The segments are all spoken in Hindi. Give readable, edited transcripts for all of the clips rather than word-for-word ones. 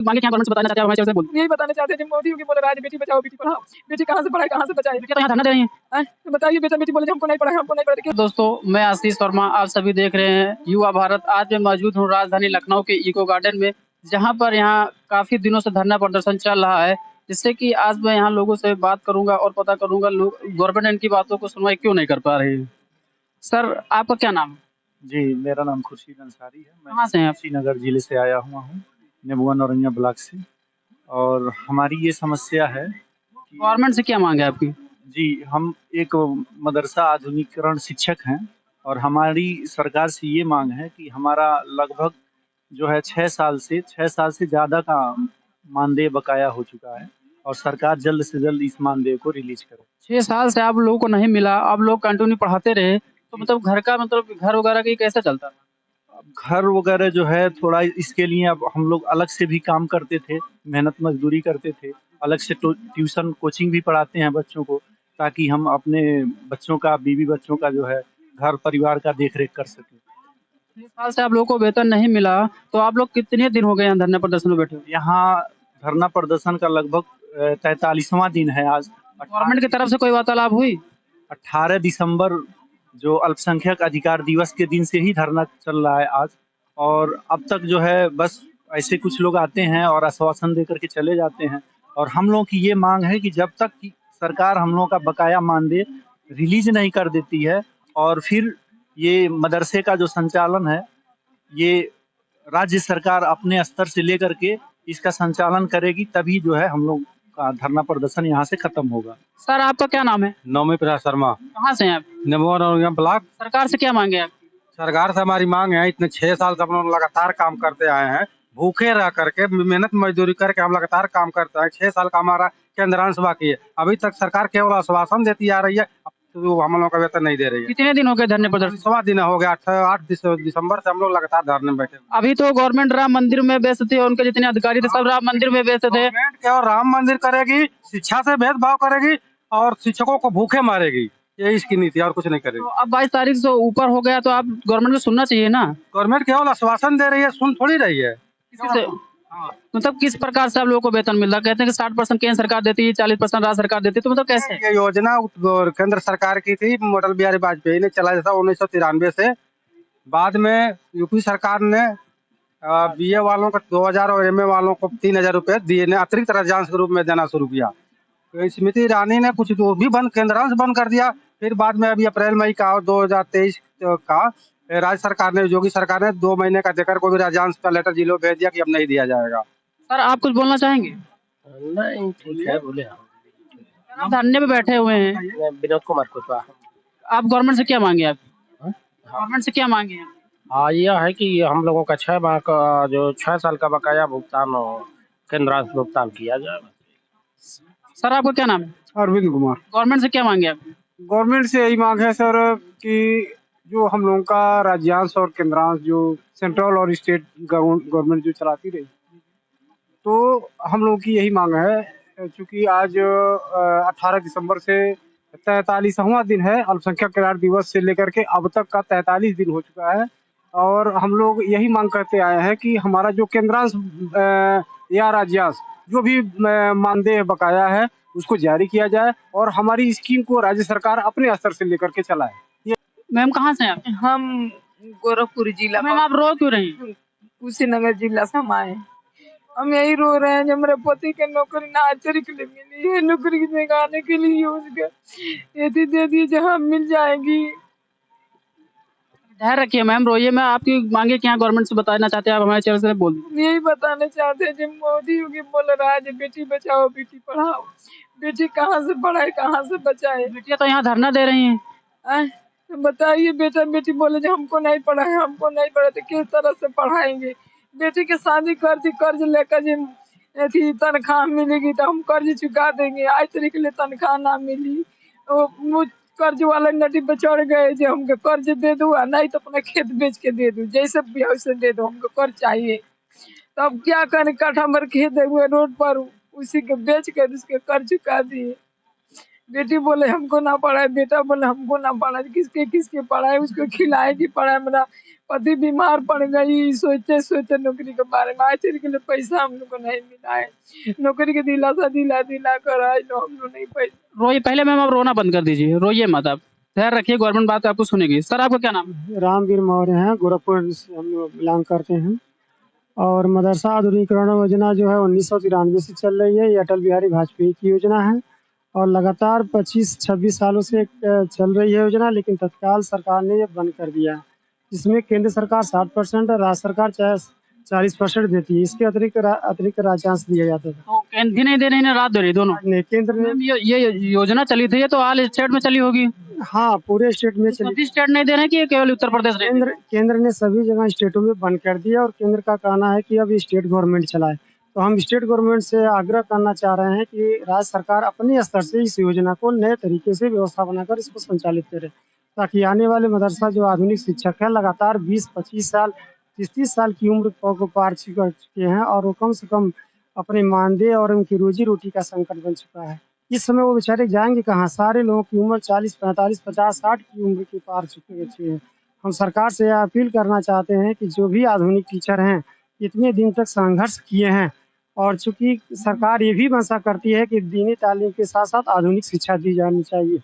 मांगे क्या गवर्नमेंट से बताना चाहते हैं हमारे चैनल से बोल। यही बताना चाहते हैं कि मोदी योगी बोल रहा है बेटी बचाओ बेटी पढ़ाओ, बेटी कहाँ से पढ़ाए कहाँ से बचाए। बेटियां तो यहाँ धरना दे रही हैं। तो बताइए बेटा बेटी बोले हमको नहीं पढ़ाए हमको नहीं पढ़ाए। दोस्तों मैं आशीष वर्मा, आप सभी देख रहे हैं युवा भारत। आज मैं मौजूद हूँ राजधानी लखनऊ के इको गार्डन में, जहाँ पर यहाँ काफी दिनों से धरना प्रदर्शन चल रहा है, जिससे कि आज मैं यहाँ लोगों से बात करूंगा और पता करूंगा लोग गवर्नमेंट इनकी बातों को सुनवाई क्यों नहीं कर पा रही है। सर आपका क्या नाम है? जी, मेरा नाम खुर्शीद अंसारी है। मैं कहाँ से हैं आप? श्रीनगर जिले से आया हुआ हूँ, नेबुआ नौरंगिया ब्लॉक से। और हमारी ये समस्या है कि गवर्नमेंट से क्या मांग है आपकी? जी, हम एक मदरसा आधुनिकीकरण शिक्षक हैं और हमारी सरकार से ये मांग है कि हमारा लगभग जो है 6 साल से ज़्यादा का मानदेय बकाया हो चुका है और सरकार जल्द से जल्द इस मानदेय को रिलीज करे। 6 साल से आप लोगों को नहीं मिला, आप लोग कंटिन्यू पढ़ाते रहे, तो मतलब घर का मतलब घर वगैरह की कैसे चलता था? घर वगैरह जो है थोड़ा इसके लिए अब हम लोग अलग से भी काम करते थे, मेहनत मजदूरी करते थे, अलग से ट्यूशन कोचिंग भी पढ़ाते हैं बच्चों को, ताकि हम अपने बच्चों का, बीवी बच्चों का जो है घर परिवार का देख रेख कर सकें। 6 साल से आप लोगों को वेतन नहीं मिला, तो आप लोग कितने दिन हो गए यहाँ धरना प्रदर्शन में बैठे हुए? यहाँ धरना प्रदर्शन का लगभग 43वां दिन है आज। गवर्नमेंट की तरफ से कोई वार्तालाप हुई? 18 दिसंबर जो अल्पसंख्यक अधिकार दिवस के दिन से ही धरना चल रहा है आज, और अब तक जो है बस ऐसे कुछ लोग आते हैं और आश्वासन देकर के चले जाते हैं। और हम लोगों की ये मांग है कि जब तक कि सरकार हम लोगों का बकाया मानदेय रिलीज नहीं कर देती है और फिर ये मदरसे का जो संचालन है ये राज्य सरकार अपने स्तर से लेकर के इसका संचालन करेगी, तभी जो है हम लोग का धरना प्रदर्शन यहाँ से खत्म होगा। सर आपका क्या नाम है? नवमी प्रसाद शर्मा, कहाँ से हैं आप? नेबुआ नौरंगिया ब्लॉक। सरकार से क्या मांगे आप? सरकार से हमारी मांग है, इतने 6 साल से हम लोग लगातार काम करते आए हैं, भूखे रह करके मेहनत मजदूरी करके हम लगातार काम करते हैं। 6 साल का हमारा केंद्रांश बाकी है, अभी तक सरकार केवल आश्वासन देती आ रही है, तो हम लोग का वेतन नहीं दे रही है। कितने दिन हो गए धरने प्रदर्शन? 20वां दिन हो गया, 8 दिसंबर से हम लोग लगातार धरने में बैठे। अभी तो गवर्नमेंट राम मंदिर में व्यस्त थे, उनके जितने अधिकारी थे सब राम मंदिर में व्यस्त थे। गवर्नमेंट क्या राम मंदिर करेगी, शिक्षा से भेदभाव करेगी और शिक्षकों को भूखे मारेगी, ये इसकी नीति, और कुछ नहीं करेगी। तो अब 22 तारीख से ऊपर हो गया, तो आप गवर्नमेंट को सुनना चाहिए ना। गवर्नमेंट केवल आश्वासन दे रही है, सुन थोड़ी रही है। किसी से मतलब किस प्रकार से आप लोगों को वेतन मिल रहा है? कहते हैं कि 60% केंद्र सरकार देती है, 40% राज्य सरकार देती है, तो मतलब कैसे? ये योजना केंद्र सरकार की थी, अटल बिहारी वाजपेयी ने चलाया था 1993 से। बाद में यूपी सरकार ने बीए वालों को 2000 और एमए वालों को 3000 रुपए दिए ने अतिरिक्त राजस्व के रूप में देना शुरू किया। तो स्मृति ईरानी ने कुछ तो भी बंद, केंद्रांश बंद कर दिया। फिर बाद में अभी अप्रैल मई का और 2023 का राज्य सरकार ने, योगी सरकार ने 2 महीने का देकर को भी राजस्व का लेटर जिलों भेज दिया कि अब नहीं दिया जाएगा। सर आप कुछ बोलना चाहेंगे? नहीं ठीक है, बोले। आप धरने पे बैठे हुए हैं, विनोद कुमार कुशवाहा। आप गवर्नमेंट से क्या मांगे? आप गवर्नमेंट से क्या मांगे हैं? हाँ, यह है कि हम लोगों का 6 माह का जो 6 साल का बकाया भुगतान केंद्रांश भुगतान किया जाए। सर आपका क्या नाम है? अरविंद कुमार। गवर्नमेंट से क्या मांगे आप? गवर्नमेंट से यही मांग है सर कि जो हम लोगों का राज्यांश और केंद्रांश जो सेंट्रल और स्टेट गवर्नमेंट जो चलाती रही, तो हम लोगों की यही मांग है, क्योंकि आज 18 दिसंबर से 43वां दिन है, अल्पसंख्यक कल्याण दिवस से लेकर के अब तक का 43 दिन हो चुका है, और हम लोग यही मांग करते आए हैं कि हमारा जो केंद्रांश या राज्यांश जो भी मानदेय बकाया है उसको जारी किया जाए और हमारी स्कीम को राज्य सरकार अपने स्तर से लेकर के चलाए। मैम कहाँ से हैं आप? हम गोरखपुर जिला। मैम आप रो क्यों रही? कुशीनगर जिला से हम आए। हम यही रो रहे हैं, जब मेरे पति के नौकरी ना आचार्य के लिए मिली है, नौकरी दिखाने के लिए उसका यदि दे दी जहाँ मिल जाएगी। धैर्य रखिए मैम, रोइए। मैं आपकी मांगे क्या गवर्नमेंट से बताना चाहते हैं, आप हमारे चैनल से बोल दीजिए। यही बताना चाहते हैं जब मोदी योगी बोल रहा है बेटी बचाओ बेटी पढ़ाओ, बेटी कहाँ से पढ़ाए कहाँ से बचाए। बेटियां तो यहाँ धरना दे रही हैं। तो बताइए बेटा बेटी बोले जो हमको नहीं पढ़ाए हमको नहीं पढ़ाए, तो किस तरह से पढ़ाएंगे। बेटी के शादी कर दी, कर्ज लेकर जो तनख्वाह मिलेगी तो हम कर्ज चुका देंगे। आज तरीके लिए तनख्वाह ना मिली, वो कर्ज वाला नटी पे चढ़ गए जो हमको कर्ज दे दो, नहीं तो अपना खेत बेच के दे दो, जैसे भी वैसे दे दो, हमको कर्ज चाहिए। तो अब क्या करें, काठा भर खेत हुए रोड पर, उसी को बेच कर उसके कर्ज चुका दिए। बेटी बोले हमको ना पढ़ाए, बेटा बोले हमको ना पढ़ाए, किसके किसके पढ़ाए, उसको खिलाए कि पढ़ाए। मेरा पति बीमार पड़ गई, सोचते सोचते नौकरी के बारे में, आज तेरे के लिए पैसा हम लोग को नहीं मिला है, नौकरी के दिलासा दिला दिला कर आज हम लोग नहीं पैसा। रोइए पहले मैम, आप रोना बंद कर दीजिए, रोइए मत आप, धैर्य रखिए, गवर्नमेंट बात आपको सुनेगी। सर आपका क्या नाम है? रामवीर मौर्य हैं, गोरखपुर से हम लोग बिलोंग करते हैं। और मदरसा आधुनिकीकरण योजना जो है 1993 से चल रही है। ये अटल बिहारी वाजपेयी की योजना है और लगातार 25-26 सालों से चल रही है योजना, लेकिन तत्काल सरकार ने ये बंद कर दिया है। इसमें केंद्र सरकार 60% और राज्य सरकार 40% देती है। इसके अतिरिक्त राज्यांश दिया जाता था। तो दिन नहीं दे रही ना रात दे रही, दोनों? नहीं, केंद्र ने मैम ये योजना चली थी, ये तो ऑल स्टेट में चली होगी। हाँ, पूरे स्टेट में चली। सभी स्टेट नहीं दे रहे हैं कि ये केवल उत्तर प्रदेश रह गई? केंद्र ने सभी जगह स्टेटों में बंद कर दिया और केंद्र का कहना है कि अब स्टेट गवर्नमेंट चलाए। तो हम स्टेट गवर्नमेंट से आग्रह करना चाह रहे हैं कि राज्य सरकार अपने स्तर से इस योजना को नए तरीके से व्यवस्था बनाकर इसको संचालित करे, ताकि आने वाले मदरसा जो आधुनिक शिक्षक है लगातार 20-25 साल 30-30 साल की उम्र को पार कर चुके हैं और वो कम से कम अपने मानदेय और उनकी रोजी रोटी का संकट बन चुका है। इस समय वो बेचारे जाएंगे कहाँ? सारे लोगों की उम्र 40, 45, 50, 60 की उम्र के पार चुके हैं। हम सरकार से यह अपील करना चाहते हैं कि जो भी आधुनिक टीचर हैं, इतने दिन तक संघर्ष किए हैं, और चूंकि सरकार ये भी मंशा करती है कि दीनी तालीम के साथ साथ आधुनिक शिक्षा दी जानी चाहिए।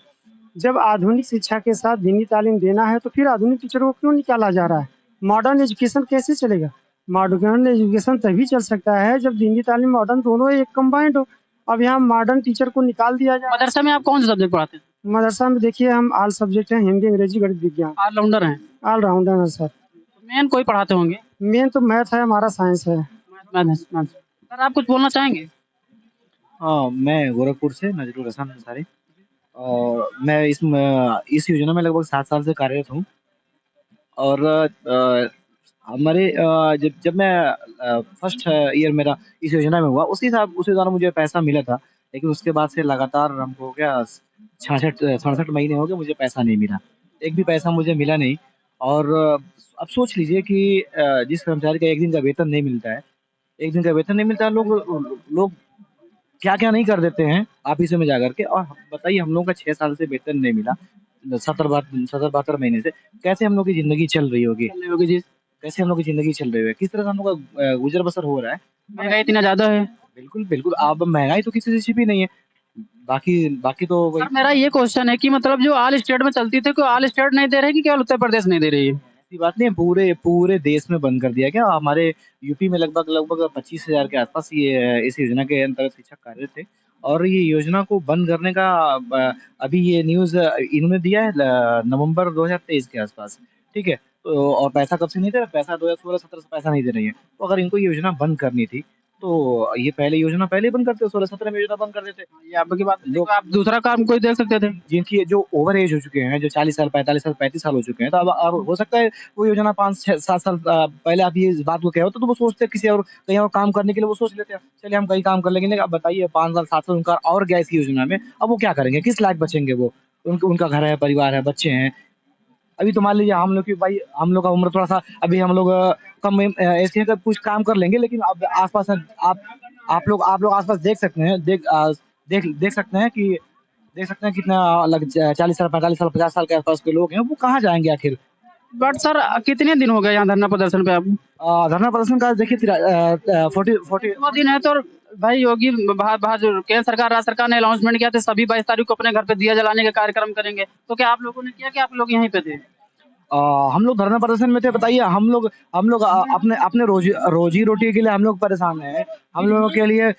जब आधुनिक शिक्षा के साथ दीनी तालीम देना है तो फिर आधुनिक टीचरों को क्यों निकाला जा रहा है? मॉडर्न एजुकेशन कैसे चलेगा? मॉडर्न एजुकेशन तभी चल सकता है जब दीनी तालीम मॉडर्न दोनों एक कंबाइंड हो। अब यहाँ मॉडर्न टीचर को निकाल दिया जाए। मदरसा में आप कौन से सब्जेक्ट पढ़ाते हैं? मदरसा में देखिए हम ऑल सब्जेक्ट हैं, हिंदी, अंग्रेजी, गणित, विज्ञान। ऑलराउंडर हैं? ऑलराउंडर है सर। मेन कोई पढ़ाते होंगे? मेन तो मैथ है, हमारा साइंस है। सर आप कुछ बोलना चाहेंगे? हाँ, मैं गोरखपुर से नजरुल हसन अंसारी, और मैं इस योजना में लगभग 7 साल से कार्यरत हूँ। और हमारे जब मैं फर्स्ट ईयर मेरा इस योजना में हुआ, उसी दौरान मुझे पैसा मिला था, लेकिन उसके बाद से लगातार हमको क्या 66 महीने हो गए मुझे पैसा नहीं मिला, एक भी पैसा मुझे मिला नहीं। और अब सोच लीजिए कि जिस कर्मचारी का एक दिन का वेतन नहीं मिलता है, लोग क्या-क्या नहीं कर देते हैं ऑफिसों में जाकर के। और बताइए, हम लोगों का 6 साल से वेतन नहीं मिला, 70-72 महीने से, कैसे हम लोग की ज़िंदगी चल रही होगी? जी, कैसे हम लोग की ज़िंदगी चल रही है? किस तरह से हम लोग का गुज़र बसर हो रहा है? महंगाई इतना ज़्यादा है। बिल्कुल, बिल्कुल। अब महँगाई तो किसी से छिपी नहीं है। बाकी तो वही। सर मेरा ये क्वेश्चन है कि मतलब जो ऑल स्टेट में चलती थी, कोई ऑल स्टेट नहीं दे रहे कि केवल उत्तर प्रदेश नहीं दे रही है? ऐसी बात नहीं है, पूरे देश में बंद कर दिया गया। हमारे यूपी में लगभग 25,000 के आसपास ये इस योजना के अंतर्गत शिक्षक कार्यरत थे। और ये योजना को बंद करने का अभी ये न्यूज़ इन्होंने दिया है नवंबर 2023 के आसपास, ठीक है? तो और पैसा कब से नहीं दे रहा? पैसा 2016-17 से पैसा नहीं दे रही है। तो अगर इनको ये योजना बंद करनी थी तो ये योजना पहले ही बंद करते, 16-17 में योजना बंद कर देते। ये आपकी बात, लोग आप दूसरा काम कोई देख सकते थे। जिनकी जो ओवर एज हो चुके हैं, जो 40 साल, 45 साल, 35 साल हो चुके हैं, तो अब हो सकता है वो योजना 5-6-7 साल पहले आप ये इस बात को कहे हो तो वो सोचते हैं किसी और कहीं और काम करने के लिए, वो सोच लेते हैं चलिए हम कहीं काम कर लेंगे। अब बताइए 5 साल 7 साल उनका और गया इस योजना में, अब वो क्या करेंगे? किस लायक बचेंगे वो? उनका घर है, परिवार है, बच्चे हैं। अभी तो मान लीजिए हम लोग का उम्र थोड़ा सा, अभी हम लोग कम एज के हैं, कुछ काम कर लेंगे, लेकिन अब आसपास आप लोग आसपास देख सकते हैं, देख सकते हैं कितना 40 साल, 45 साल, 50 साल के आसपास के लोग हैं, वो कहाँ जाएंगे आखिर? बट सर कितने दिन हो गए यहाँ धरना प्रदर्शन पे आप? धरना प्रदर्शन का देखिए 40 दिन है। तो भाई योगी बाहर जो केंद्र सरकार, राज्य सरकार ने अनाउंसमेंट किया था सभी 22 तारीख को अपने घर पे दिया जलाने का कार्यक्रम करेंगे, तो क्या आप लोगों ने किया कि आप लोग यहीं पे थे? हम लोग धरना प्रदर्शन में थे। बताइए, हम लोग अपने रोजी रोटी के लिए हम लोग परेशान हैं। हम लोगों के लिए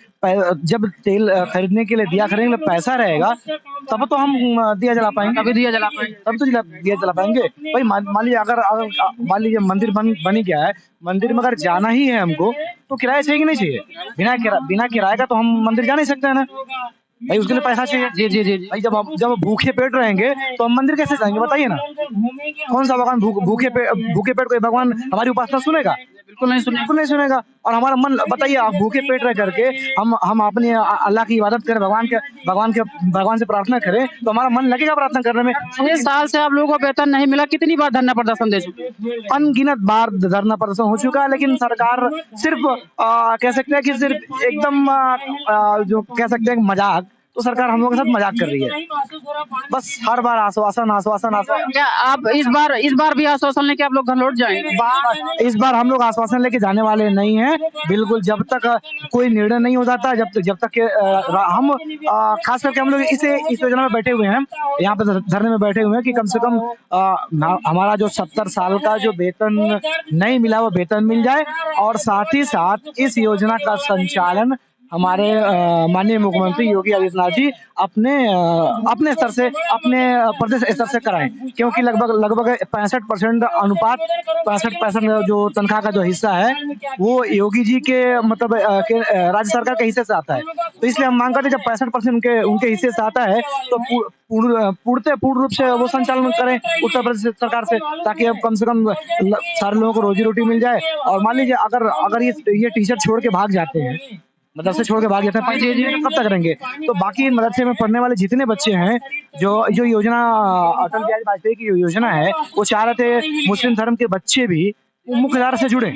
जब तेल खरीदने के लिए पैसा रहेगा तब तो हम दिया जला पाएंगे, तभी दिया जला पाएंगे, तब तो दिया जला पाएंगे। भाई मान लीजिए अगर मंदिर बन ही गया है, मंदिर में अगर जाना ही है हमको तो किराया चाहिए कि नहीं चाहिए? बिना किराए का तो हम मंदिर जा नहीं सकते है ना भाई, उसके लिए पैसा चाहिए। जी भाई जब भूखे पेट रहेंगे तो हम मंदिर कैसे जाएंगे? बताइए ना, कौन सा भगवान भूखे पेट कोई भगवान हमारी उपासना सुनेगा? बिल्कुल नहीं सुनेगा। और हमारा मन, बताइए, आप भूखे पेट रह करके हम अपने अल्लाह की इबादत करें, भगवान से प्रार्थना करें, तो हमारा मन लगेगा प्रार्थना करने में। 6 साल से आप लोगों को वेतन नहीं मिला, कितनी बार धरना प्रदर्शन दे चुके? अनगिनत बार धरना प्रदर्शन हो चुका है, लेकिन सरकार सिर्फ कह सकते हैं कि सिर्फ एकदम जो कह सकते हैं मजाक, तो सरकार हम लोगों के साथ मजाक कर रही है। बस हर बार आश्वासन आश्वासन आश्वासन। क्या आप इस बार भी आश्वासन लेके आप लोग घर लौट जाएंगे? इस बार हम लोग आश्वासन लेके जाने वाले नहीं हैं, बिल्कुल। जब तक कोई निर्णय नहीं हो जाता, जब तक हम खास करके हम लोग इस योजना में बैठे हुए हैं, यहाँ पे धरने में बैठे हुए हैं कि कम से कम हमारा जो 70 साल का जो वेतन नहीं मिला वो वेतन मिल जाए, और साथ ही साथ इस योजना का संचालन हमारे माननीय मुख्यमंत्री योगी आदित्यनाथ जी अपने स्तर से, अपने प्रदेश स्तर से कराएं, क्योंकि लगभग 65% अनुपात 65 जो तनख्वाह का जो हिस्सा है वो योगी जी के मतलब के राज्य सरकार के हिस्से से आता है। तो इसलिए हम मांग करते हैं जब 65% उनके हिस्से से आता है तो पूर्ण रूप से वो संचालन करें उत्तर प्रदेश सरकार से, ताकि अब कम से कम सारे लोगों को रोजी रोटी मिल जाए। और मान लीजिए अगर ये टीचर छोड़ के भाग जाते हैं, मदरसे छोड़ के भाग जाते हैं, कब तक करेंगे? तो बाकी मदरसे में पढ़ने वाले जितने बच्चे हैं, जो योजना अटल बिहारी वाजपेयी की योजना है, वो चाह रहे थे मुस्लिम धर्म के बच्चे भी मुख्य धारा से जुड़े।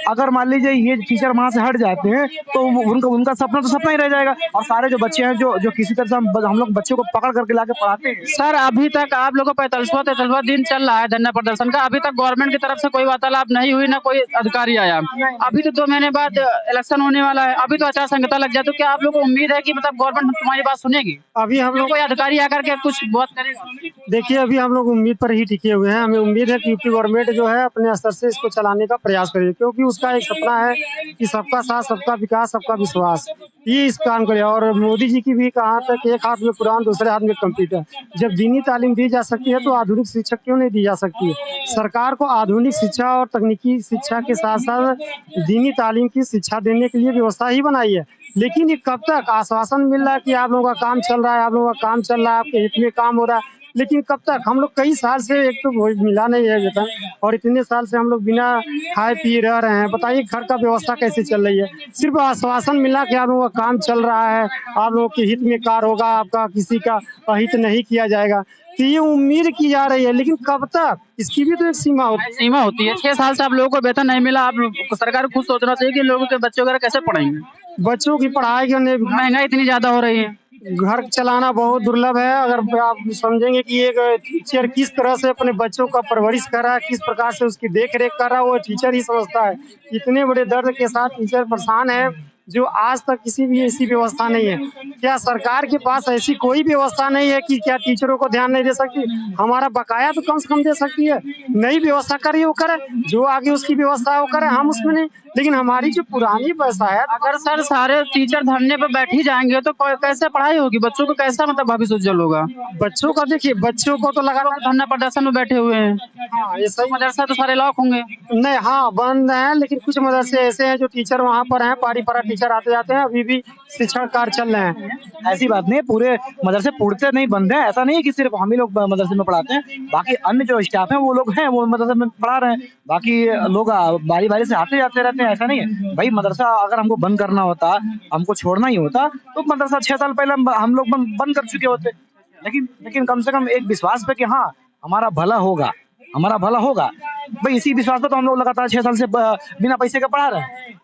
अगर मान लीजिए ये टीचर वहां से हट जाते हैं तो उनका सपना तो सपना ही रह जाएगा, और सारे जो बच्चे हैं जो किसी तरह से हम लोग बच्चों को पकड़ करके लाके पढ़ाते हैं। सर अभी तक आप लोगों को 45वां दिन चल रहा है धरना प्रदर्शन का, अभी तक गवर्नमेंट की तरफ से कोई वार्तालाप नहीं हुई, ना कोई अधिकारी आया। अभी तो 2 महीने बाद इलेक्शन होने वाला है, अभी तो आचार संहिता लग जाए, तो क्या आप लोग को उम्मीद है कि मतलब गवर्नमेंट तुम्हारी बात सुनेगी? अभी हम लोग कोई अधिकारी आकर के कुछ बात करेगा? देखिए, अभी हम लोग उम्मीद पर ही टिके हुए हैं। हमें उम्मीद है कि यूपी गवर्नमेंट जो है अपने स्तर से इसको चलाने का प्रयास करेगी, क्योंकि उसका एक सपना है कि सबका साथ, सबका विकास, सबका विश्वास, ये इस काम करे। और मोदी जी की भी कहा था कि एक हाथ में कुरान दूसरे हाथ में कंप्यूटर। जब दीनी तालीम दी जा सकती है तो आधुनिक शिक्षा क्यों नहीं दी जा सकती है? सरकार को आधुनिक शिक्षा और तकनीकी शिक्षा के साथ साथ दीनी तालीम की शिक्षा देने के लिए व्यवस्था ही बनाई है। लेकिन ये कब तक आश्वासन मिल रहा है कि आप लोगों का काम चल रहा है, आप लोगों का काम चल रहा है, आपके हित में काम हो रहा है, लेकिन कब तक? हम लोग कई साल से एक तो मिला नहीं है वेतन, और इतने साल से हम लोग बिना खाए पिए रह रहे हैं। बताइए घर का व्यवस्था कैसे चल रही है? सिर्फ आश्वासन मिला कि आप लोगों का काम चल रहा है, आप लोगों के हित में कार्य होगा, आपका किसी का अहित नहीं किया जाएगा, तो ये उम्मीद की जा रही है। लेकिन कब तक? इसकी भी तो एक सीमा होती है। 6 साल से आप लोगों को वेतन नहीं मिला, आप सरकार को खुद सोचना चाहिए कि लोगों के बच्चों वगैरह कैसे पढ़ेंगे। बच्चों की पढ़ाई के महंगाई इतनी ज्यादा हो रही है, घर चलाना बहुत दुर्लभ है। अगर आप समझेंगे कि एक टीचर किस तरह से अपने बच्चों का परवरिश कर रहा है, किस प्रकार से उसकी देख रेख कर रहा है, वो टीचर ही समझता है। इतने बड़े दर्द के साथ टीचर परेशान है, जो आज तक किसी भी ऐसी व्यवस्था नहीं है। क्या सरकार के पास ऐसी कोई व्यवस्था नहीं है कि क्या टीचरों को ध्यान नहीं दे सकती? हमारा बकाया तो कम से कम दे सकती है। नई व्यवस्था करिए, वो करे, जो आगे उसकी व्यवस्था है वो करे, हम उसमें नहीं। लेकिन हमारी जो पुरानी व्यवस्था है, अगर सर सारे टीचर धरने पर बैठ ही जाएंगे तो कैसे पढ़ाई होगी? बच्चों को कैसा मतलब भविष्य उज्जवल होगा? बच्चों का देखिए, बच्चों को तो लगातार धरना प्रदर्शन में बैठे हुए हैं। हाँ, ये सही। मदरसा तो सारे लॉक होंगे? नहीं, हाँ बंद है, लेकिन कुछ मदरसे ऐसे हैं जो टीचर वहाँ पर हैं, पारी पारा टीचर आते जाते हैं, अभी भी शिक्षण कार्य चल रहे हैं। ऐसी बात नहीं है, पूरे मदरसे पूर्णतः नहीं बंद है। ऐसा नहीं है कि सिर्फ हम ही लोग मदरसे में पढ़ाते हैं, बाकी अन्य जो स्टाफ है वो लोग हैं, वो मदरसे में पढ़ा रहे हैं। बाकी लोग बारी बारी से आते जाते रहते हैं, ऐसा नहीं है भाई। मदरसा अगर हमको बंद करना होता, हमको छोड़ना ही होता, तो मदरसा 6 साल पहले हम लोग बंद कर चुके होते। लेकिन कम से कम एक विश्वास पे कि हाँ हमारा भला होगा, हमारा भला होगा भाई, इसी विश्वास पे तो हम लोग लगातार 6 साल से बिना पैसे के पढ़ा रहे हैं,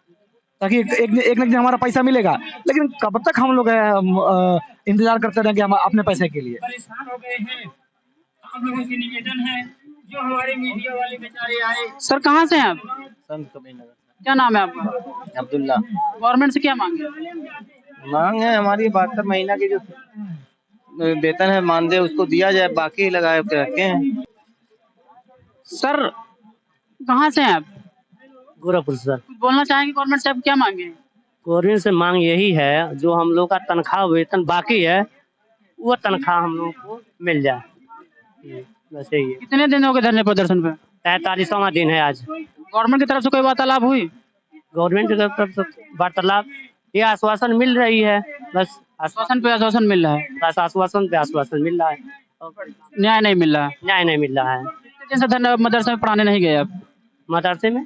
ताकि एक न एक दिन हमारा पैसा मिलेगा। लेकिन कब तक हम लोग इंतजार करते रहेंगे हम अपने पैसे के लिए? परेशान हो गए हैं। आप लोगों से निवेदन है, जो हमारे मीडिया वाले बेचारे आए। सर कहाँ से हैं आप? संत कबीरनगर। क्या नाम है आपका? अब्दुल्ला। गवर्नमेंट से क्या मांगे? मांग है हमारी 72 महीना की जो वेतन है मानदेय उसको दिया जाए, बाकी लगाए के रखे हैं। सर कहाँ से हैं आप? गोरखपुर सर। बोलना चाहेंगे गवर्नमेंट से आप क्या मांगे? गवर्नमेंट से मांग यही है, जो हम लोग का तनख्वाह वेतन बाकी है वो तनख्वाह हम लोग को मिल जाए। वैसे ही कितने दिन हो गए धरने प्रदर्शन पे? 43वां दिन है आज। गवर्नमेंट की तरफ से कोई वार्तालाप हुई? गवर्नमेंट की तरफ से वार्तालाप, ये आश्वासन मिल रही है, बस आश्वासन पे आश्वासन मिल रहा है, बस आश्वासन पे आश्वासन मिल रहा है, न्याय नहीं मिल रहा है। न्याय नहीं मिल रहा है। जैसे धरना मदरसे में पढ़ाने नहीं गए आप? मदरसे में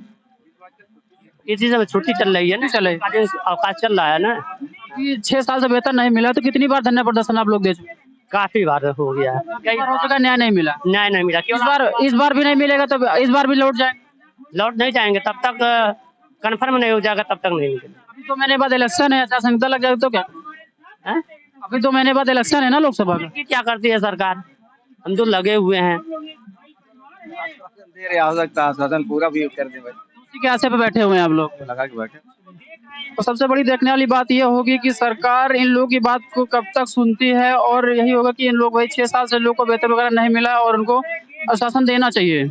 इसी समय छुट्टी चल रही है ना, चले अवकाश चल रहा है ना। 6 साल से वेतन नहीं मिला तो कितनी बार धरना प्रदर्शन आप लोग दे चुके? काफी बार हो गया है, कई बार हो चुका, न्याय नहीं मिला। न्याय नहीं मिला। इस बार भी नहीं मिलेगा तो इस बार भी लौट जाएंगे? लौट नहीं जाएंगे, तब तक कन्फर्म नहीं हो जाएगा तब तक नहीं मिलेगा। अभी तो मैंने बाद इलेक्शन है, आचार संहिता लग जाएगा तो क्या? अभी 2 महीने बाद इलेक्शन है ना लोकसभा का। कि क्या करती है सरकार, हम तो लगे हुए हैं। दे रहे हो सकता है आश्वासन पूरा भी कर दे भाई, उसी के आशे पे बैठे हुए हैं आप लोग। लगा के बैठे। तो सबसे बड़ी देखने वाली बात यह होगी कि सरकार इन लोगों की बात को कब तक सुनती है, और यही होगा कि इन लोग भाई 6 साल से लोग को वेतन वगैरह नहीं मिला और उनको आश्वासन देना चाहिए।